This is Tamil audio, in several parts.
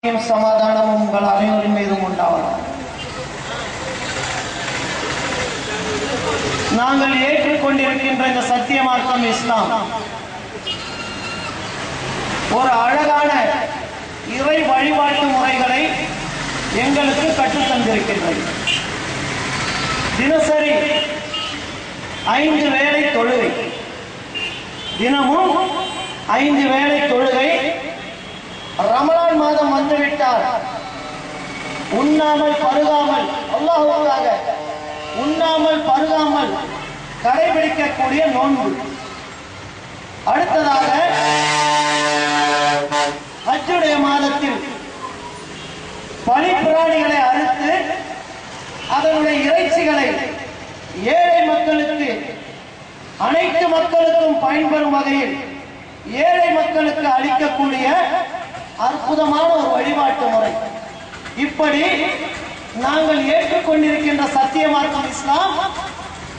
சமாதானம் உங்கள் அனைவரின் மீதும் உண்டாவதாக. நாங்கள் ஏற்றுக்கொண்டிருக்கின்ற இந்த சத்திய மார்க்கம் இஸ்லாம் ஒரு அழகான இறை வழிபாட்டு முறைகளை எங்களுக்கு கற்றுத்தந்திருக்கின்றது. தினசரி 5 வேளை தொழுகை, தினமும் 5 வேளை தொழுகை. ரமலான் மாதம் வந்துவிட்டால் உண்ணாமல் பருகாமல், அல்லாஹ்வுக்காக உண்ணாமல் பருகாமல் கடைபிடிக்கக்கூடிய நோன்பு. அடுத்ததாக ஹஜ்ஜுடைய மாதத்தில் பலி பிராணிகளை அறுத்து அதனுடைய இறைச்சிகளை ஏழை மக்களுக்கு, அனைத்து மக்களுக்கும் பயன்பெறும் வகையில் ஏழை மக்களுக்கு அளிக்கக்கூடிய அற்புதமான ஒரு வழிபாட்டு முறை. இப்படி நாங்கள் ஏற்றுக்கொண்டிருக்கின்ற சத்திய மார்க்கம் இஸ்லாம்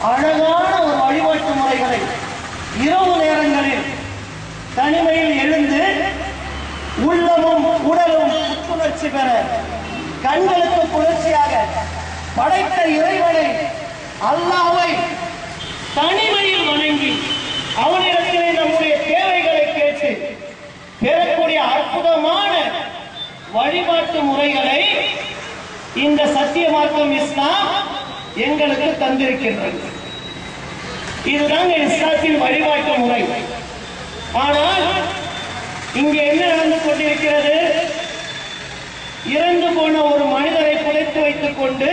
அழகான ஒரு வழிபாட்டு முறைகளை இரவு நேரங்களில் தனிமையில் எழுந்து உள்ளமும் உடலும் புத்துணர்ச்சி பெற, கண்களுக்கு குளிர்ச்சியாக படைத்த இறைவனை அல்லாஹ்வை தனிமையில் வணங்கி அவனிடத்திலே நம்முடைய தேவைகளை கேட்டு பெறக்கூடிய அற்புதமான வழிபாட்டு முறைகளை இந்த சத்திய மார்க்கம் இஸ்லாம் எங்களுக்கு தந்திருக்கின்றது. இதுதான் இஸ்லாத்தின் வழிபாட்டு முறை. ஆனால் இங்கே என்ன நடந்து கொண்டிருக்கிறது? இறந்து போன ஒரு மனிதரை புதைத்து வைத்துக் கொண்டு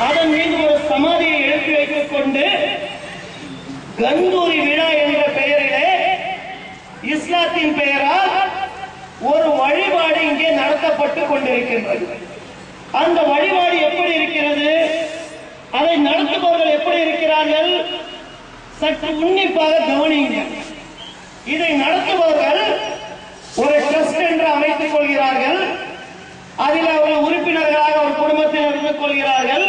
அதன் மீது ஒரு சமாதியை எழுப்பி வைத்துக் கொண்டு கந்தூரி விழா என்ற பெயரிலே இஸ்லாத்தின் பெயரால் ஒரு வழிபாடு இங்கே நடத்தப்பட்டு கொண்டிருக்கின்றது. அந்த வழிபாடு எப்படி இருக்கிறது? அதை நடத்துபவர்கள் எப்படி இருக்கிறார்கள்? சற்று உன்னிப்பாக கவனிங்க. இதை நடத்துபவர்கள் ஒரு ட்ரஸ்ட் என்று அமைத்துக் கொள்கிறார்கள். அதில் அவர்கள் உறுப்பினர்களாக ஒரு குடும்பத்தில் இருந்து கொள்கிறார்கள்.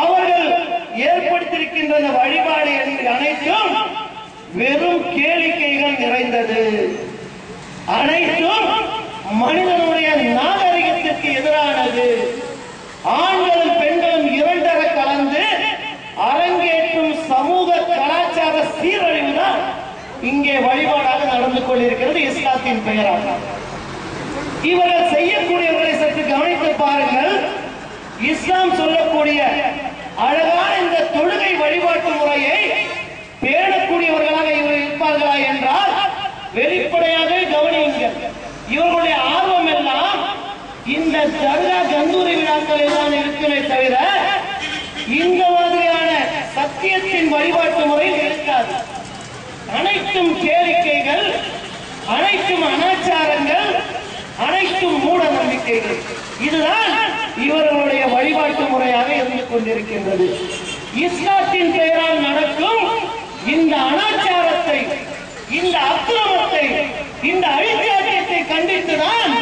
அவர்கள் ஏற்படுத்தியிருக்கின்ற வழிபாடு அனைத்தும் வெறும் கேளிக்கைகள் நிறைந்தது. அனைத்தும் மனிதனுடைய நாகரிகத்திற்கு எதிரானது. ஆண்களும் பெண்களும் இரண்டர கலந்து அரங்கேற்றும் சமூக கலாச்சார சீரழிவுதான் இங்கே வழிபாடாக நடந்து கொண்டிருக்கிறது இஸ்லாத்தின் பெயராக. இவர்கள் செய்யக்கூடியவர்களை சற்று கவனித்து பாருங்கள். இஸ்லாம் சொல்லக்கூடிய அழகான இந்த தொழுகை வழிபாட்டு முறையை பேணக்கூடியவர்களாக இவர்கள் இருப்பார்களா என்றால் வெளிப்படையாக கவனியுங்கள். இவர்களுடைய ஆர்வம் எல்லாம் இந்த தர்கா கந்தூரி விழாக்களில் தான் இருக்குமே தவிர இந்த மாதிரியான சத்தியத்தின் வழிபாட்டு முறையில் இருக்காது. அனைத்தும் கேளிக்கைகள், அனைத்தும் அனாச்சாரங்கள், அனைத்தும் மூட நம்பிக்கைகள். இதுதான் இவர்களுடைய வழிபாட்டு முறையாக இருந்து கொண்டிருக்கின்றது. இஸ்லாத்தின் பெயரால் நடக்கும் இந்த அனாச்சாரத்தை, இந்த அக்கிரமத்தை, இந்த அழிச்சாட்டியத்தை கண்டித்துதான்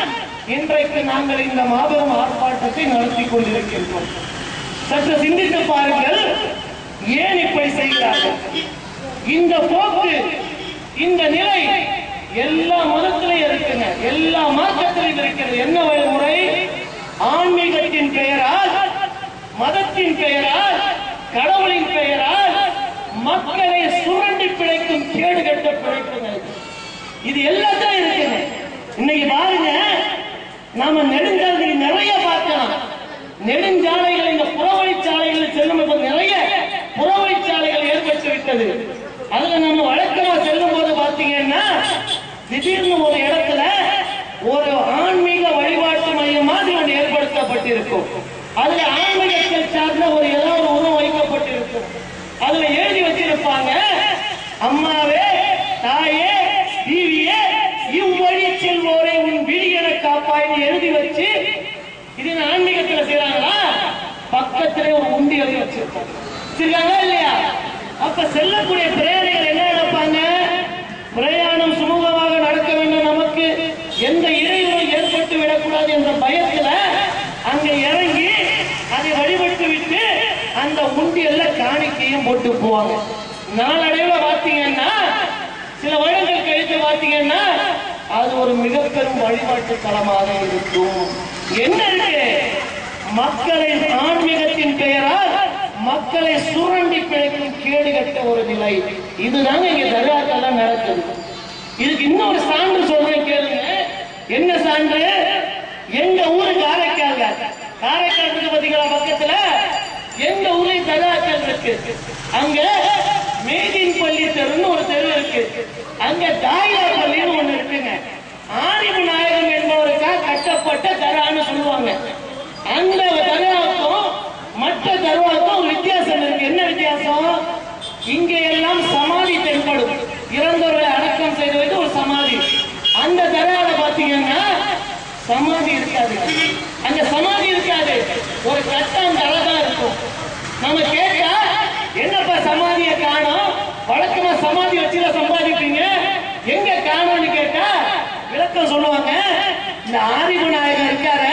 இன்றைக்கு நாங்கள் இந்த மாபெரும் ஆர்ப்பாட்டத்தை நடத்தி கொண்டிருக்கின்றோம். சற்று சிந்தித்து பாருங்கள், ஏன் இப்படி செய்கிறார்கள்? இந்த போக்கு, இந்த நிலை எல்லா மதத்திலையும் இருக்குங்க, எல்லா மார்க்கத்திலையும் இருக்கிறது. என்ன முறை? ஆன்மீகத்தின் பெயரால், மதத்தின் பெயரால், கடவுளின் பெயரால் மக்களை சுரண்டி பிழைக்கும் கேடுகட்ட பிழைப்புகள். இது எல்லாத்தையும் இருக்குங்க. இன்னைக்கு பாருங்க, நாம நெடுஞ்சாலைகள் நிறைய பார்க்கலாம். நெடுஞ்சாலைகள், இந்த புறவழிச்சாலைகளில் செல்லும் போது நிறைய புறவழிச்சாலைகள் ஏற்பட்டு விட்டது. அதுல நம்ம வழக்கமா செல்லும் போது பாத்தீங்கன்னா திடீர்னு ஒரு இடத்துல ஒரு ஆன்மீக வழிபாட்டு மையம் மாதிரி ஒன்று ஏற்படுத்தப்பட்டிருக்கும். அதுல ஆன்மீகத்தை சார்ந்த ஒரு ஏதாவது உருவம் வைக்கப்பட்டிருக்கும். அதுல எழுதி வச்சிருப்பாங்க, அம்மாவே, தாயே, தீவியே, இவ்வழி செல்வோரை உன் விழியென காப்பாய்னு எழுதி வச்சு, இது ஆன்மீகத்துல செய்யறாங்களா? பக்கத்திலே ஒரு உண்டி எழுதி வச்சிருக்காங்க இல்லையா? அப்ப செல்லக்கூடிய பிரயாணிகள் என்ன நினைப்பாங்க? பிரயாணம் சுமூகமாக நடக்க வேண்டும், நமக்கு எந்த இடையூறும் ஏற்பட்டு விடக்கூடாது என்ற பயத்துல அங்க இறங்கி அதை வழிபட்டு விட்டு அந்த உண்டியல்ல காணிக்கையும் போட்டு போவாங்க. நாளடைவுல பாத்தீங்கன்னா, சில வருடங்கள் கழித்து பாத்தீங்கன்னா அது ஒரு மிக பெரும் வழிபாட்டு தலமாக இருக்கும். என்ன இருக்கு? மக்களின் ஆன்மீகத்தின் பெயரால் மக்களை சுரண்டி பிழைக்கும் கேடு கட்ட ஒரு நிலை. இதுதாங்க இங்க தர்காக்கெல்லாம் நடக்குது. இதுக்கு இன்னொரு சான்று சொல்றேன் கேளுங்க. என்ன சான்று? எங்க ஊரு காரைக்கால். காரைக்கால் இருக்கு பாத்தீங்களா பக்கத்துல? எங்க ஊரில் தர்காக்கள் இருக்கு. அங்க மேதின் பள்ளி தெருன்னு ஒரு தெரு இருக்கு. அங்க தாயிலா பள்ளின்னு ஒண்ணு இருக்குங்க. ஆரிவு நாயகம் என்பவருக்காக கட்டப்பட்ட தர்கான்னு சொல்லுவாங்க. அந்த தர்காவுக்கும் மற்ற தர்காவுக்கும் வித்தியாசம் இருக்கு. என்ன வித்தியாசம்? இங்க எல்லாம் சமாதி தென்படும். இறந்தவர்களை அடக்கம் செய்து வைத்து ஒரு சமாதி. அந்த தர்கால பாத்தீங்கன்னா சமாதி இருக்காது. அங்க சமாதி இருக்காது. ஒரு கட்டம் தலதான் இருக்கும். நம்ம கேட்டா என்னப்பா சமாதியை காணோம், வழக்கமா சமாதி வச்சுல சம்பாதிப்பீங்க, எங்க காணோம்னு கேட்டா விளக்கம் சொல்லுவாங்க. இந்த ஆரிவு நாயகர் இருக்காரு,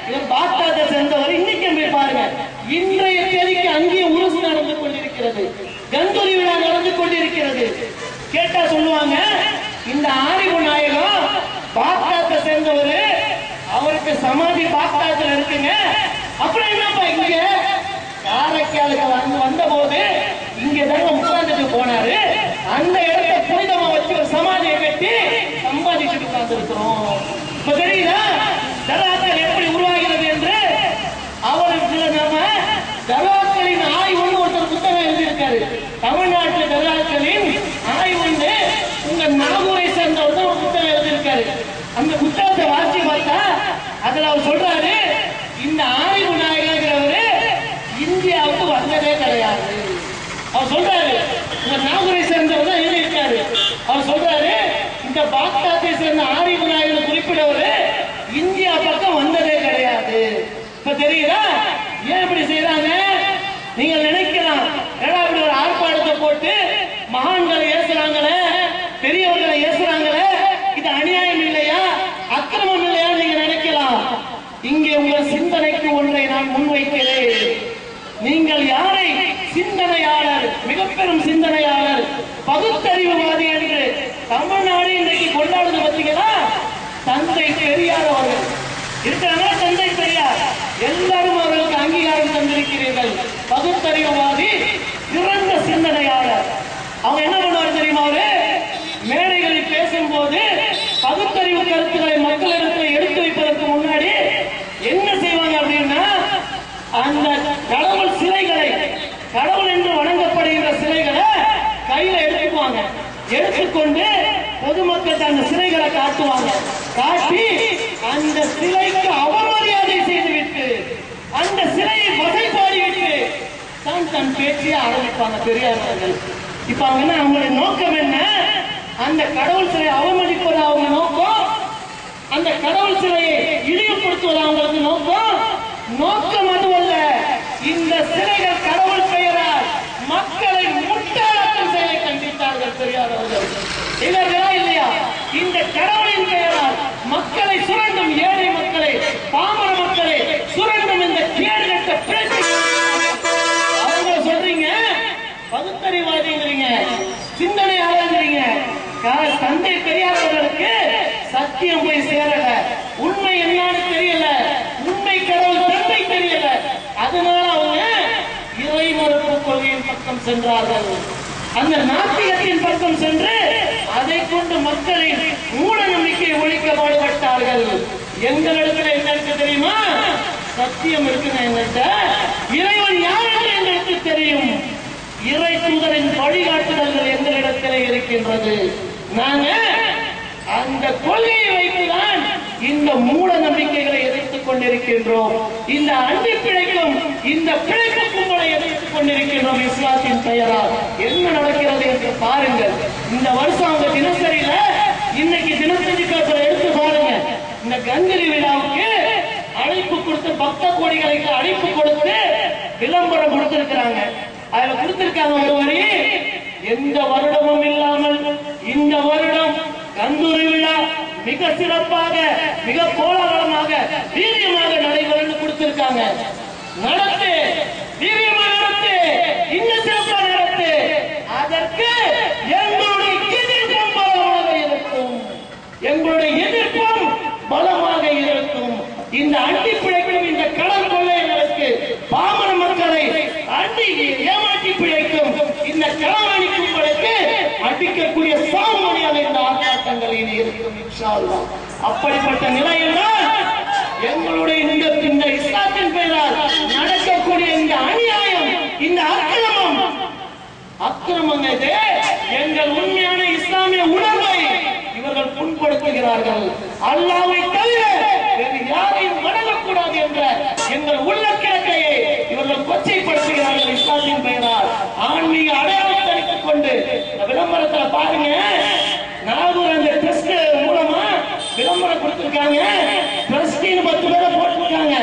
இவர் பாக்தாத்தை சேர்ந்தவர். இன்னைக்கு போய் பாருங்க, இன்றைய தேதிக்கு அங்கேயே உருசு நடந்து கொண்டிருக்கிறது, கந்தூரி விழா நடந்து கொண்டிருக்கிறது. கேட்டா சொல்லுவாங்க இந்த ஆரிவு நாயகம் பாக்தாத்தை சேர்ந்தவர், அவருக்கு சமாதி பாக்தாத்துல இருக்குங்க. அப்புறம் என்னப்பா இங்க காரைக்காலுக்கு வந்த போது இங்க தாங்க உட்கார்ந்துட்டு போனாரு. அந்த இடத்தை புனிதமா வச்சு ஒரு சமாதியை கட்டி சம்பாதிச்சுட்டு உட்கார்ந்து இருக்கிறோம். இப்ப தெரியுதா தர்காக்கள் எப்படி உருவாகிறது என்று? அவருக்கு நம்ம தர்காக்களின் ஆய்வுன்னு ஒருத்தர் புத்தகம் எழுதியிருக்காரு. தமிழ்நாட்டில் தர்காக்களின் ஆய்வுன்னு உங்க நாகூரை சேர்ந்தவர் தான் ஒரு புத்தகம் எழுதியிருக்காரு. அந்த புத்தகத்தை வாசி பார்த்தா அதுல அவர் சொல்றாரு, இந்த ஆய்வு நாயகங்கிறவரு இந்தியாவுக்கு வந்ததே கிடையாது. அவர் சொல்றாரு, இந்த நாகூரை சேர்ந்தவர் தான் எழுதியிருக்காரு. அவர் சொல்றாரு, இந்த பாக்தாத்தை சேர்ந்த ஆரிவு நாயகர் குறிப்பிடவரு இந்தியா பக்கம் வந்ததே கிடையாது. இப்ப தெரியுதா ஏன் இப்படி செய்யறாங்க? நீங்க நினைக்கலாம், ஏடா இப்படி ஒரு ஆர்ப்பாட்டத்தை போட்டு மகான்களை ஏசுறாங்களே, பெரியவர்களை ஏசுறாங்களே, இது அநியாயம் இல்லையா, அக்கிரமம் இல்லையா நீங்க நினைக்கலாம். இங்கே உங்கள் சிந்தனைக்கு ஒன்றை நான் முன்வைக்கிறேன். நீங்கள் யாரை சிந்தனையாளர், மிக பெரும் சிந்தனையாளர், பகுத்தறிவுவாதி என்று தமிழ்நாடு இன்றைக்கு கொண்டாடுவது பார்த்தீங்களா? தந்தை பெரியார் அவர்கள் இருக்கிறாங்க. தந்தை பெரியார் எல்லாரும் அவர்களுக்கு அங்கீகாரம் தந்திருக்கிறீர்கள். பகுத்தறிவுவாதி, சிறந்த சிந்தனையாளர். அவங்க என்ன பண்ணுவார் தெரியுமா? அவரு மேடைகளில் பேசும்போது பகுத்தறிவு கருத்துக்களை மக்களிடத்தில் எடுத்து வைப்பதற்கு முன்னாடி என்ன செய்வாங்க அப்படின்னா, அந்த கடவுள் சிலைகளை, கடவுள் என்று வணங்கப்படுகிற சிலைகளை கையில எடுத்துக்குவாங்க. எடுத்துக்கொண்டு பொதுமக்கள் அந்த சிலைகளை காட்டுவாங்க. காட்டி அந்த சிலைக்கு அவமரியாதை செய்துவிட்டு அந்த சிலையை வகைப்பாடிவிட்டு தான் தன் பேச்சியை ஆரம்பிப்பாங்க பெரியார் அவர்கள். இப்ப அவங்க அவங்களுடைய நோக்கம் என்ன? அந்த கடவுள் சிலையை அவமதிப்பது அவங்க நோக்கம், அந்த கடவுள் சிலையை இழிவுபடுத்துவது அவங்களுக்கு நோக்கம். நோக்கம் அதுவல்ல. இந்த சிலைகள் கடவுள் பெயரால் மக்களை முட்டாளாக்கம் செய்ய கண்டித்தார்கள் பெரியார் அவர்கள். இவர்களா இல்லையா? இந்த கடவுளின் பெயரால் மக்களை சுரண்டும், ஏழை மக்களை, பாமர மக்களை சுரண்டும் இந்த கேடுகட்ட பேச்சு. அவங்க சொல்றீங்க பகுத்தறிவாதிங்கிறீங்க, சிந்தனையாளர்ங்கிறீங்க. தந்தை பெரியார் அவர்களுக்கு சத்தியம் போய் சேரல, உண்மை என்னன்னு தெரியல, உண்மை கடவுள் தந்தை தெரியல. அதனால அவங்க இறை மறுப்பு கொள்கையின் பக்கம் சென்றார்கள். அந்த நாத்திகத்தின் பக்கம் சென்று அதை கொண்டு மக்களின் மூட நம்பிக்கையை ஒழிக்க பாடுபட்டார்கள். எங்களிடத்துல என்ன இருக்கு தெரியுமா? சத்தியம் இருக்குங்க. எங்கள்கிட்ட இறைவன் யார் என்று எங்களுக்கு தெரியும். இறை தூதரின் வழிகாட்டுதல்கள் எங்களிடத்திலே இருக்கின்றது. நாங்க அந்த கொள்கையை வைத்துதான் இந்த மூட நம்பிக்கைகளை எதிர்த்துக் கொண்டிருக்கின்றோம். இந்த அண்டி பிழைக்கும் இந்த பிழைப்பு கும்பலை எதிர்த்துக் கொண்டிருக்கின்றோம் இஸ்லாத்தின் பெயரால். என்ன நடக்கிறது என்று பாருங்கள். இந்த வருஷம் அவங்க தினசரியில இன்னைக்கு தினசரி பேப்பர் எடுத்து பாருங்க. இந்த கந்தரி விழாவுக்கு அழைப்பு கொடுத்து, பக்த கோடிகளுக்கு அழைப்பு கொடுத்து விளம்பரம் கொடுத்திருக்கிறாங்க. அதுல கொடுத்திருக்காங்க ஒரு வரி, எந்த வருடமும் இல்லாமல் இந்த வருடம் கந்தூரி விழா மிக சிறப்பாக, மிக கோலாகலமாக, வீரியமாக நடைபெறும் கொடுத்திருக்காங்க. நடத்து, வீரியமாக நடத்து, இன்னும் சிறப்பாக நடத்து. அதற்கு எங்களுடைய இருக்கும், எங்களுடைய இந்த அண்டி பிழைக்கும் இந்த கடன் கொள்ளையர்களுக்கு பாமர மக்களை அண்டி ஏமாற்றி பிழைக்கும் இந்த களவாணி கும்பலுக்கு அடிக்கக்கூடிய சாமணியாக இந்த ஆர்ப்பாட்டங்களில் இருக்கும் இன்ஷா அல்லாஹ். அப்படிப்பட்ட நிலையில் எங்களுடைய இந்த இஸ்லாத்தின் பெயரால் நடக்கக்கூடிய இந்த அநியாயம், இந்த அக்கிரமம் எங்கள் உண்மையான இஸ்லாமிய உணர்வை இவர்கள் புண்படுத்துகிறார்கள். அல்லாஹ்வை தவிர வேறு யாரையும் வணங்கக்கூடாது என்ற எங்கள் உள்ள கிழக்கையை இவர்கள் கொச்சைப்படுத்துகிறார்கள். இஸ்லாத்தின் பெயரால் ஆன்மீக அடையாளத்தை அளித்துக் கொண்டு விளம்பரத்துல பாருங்க, நாகூர் அந்த ட்ரஸ்ட் மூலமா விளம்பரம் கொடுத்திருக்காங்க. ட்ரஸ்டின்னு 10 பேரை போட்டிருக்காங்க.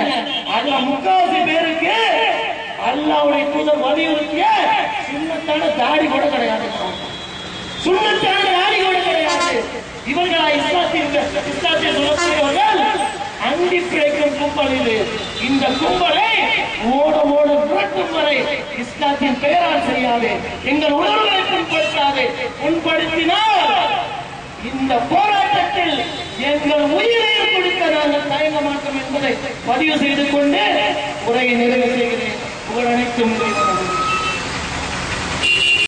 அதுல 3/4 பேருக்கு அல்லாஹ்வுடைய தூதர் வலியுறுத்திய சுன்னத்தான தாடி கூட கிடையாது. சுன்னத்தான தாடி கூட கிடையாது. இவர்களா இஸ்லாத்தை சொல்லக்கூடியவர்கள் அண்டி பிழைக்கும் கும்பலில் இந்த கும்பலை ஓட புரட்டும் வரை இஸ்லாத்தின் பெயரால் செய்யாது, எங்கள் உணர்வுகளை புண்படுத்தாது. புண்படுத்தினால் இந்த போராட்டத்தில் எங்கள் உயிரையும் கொடுக்க நாங்கள் தயங்க மாட்டோம் என்பதை பதிவு செய்து கொண்டு உரையை நிறைவு செய்கிறேன். புகழ் அனைத்தும்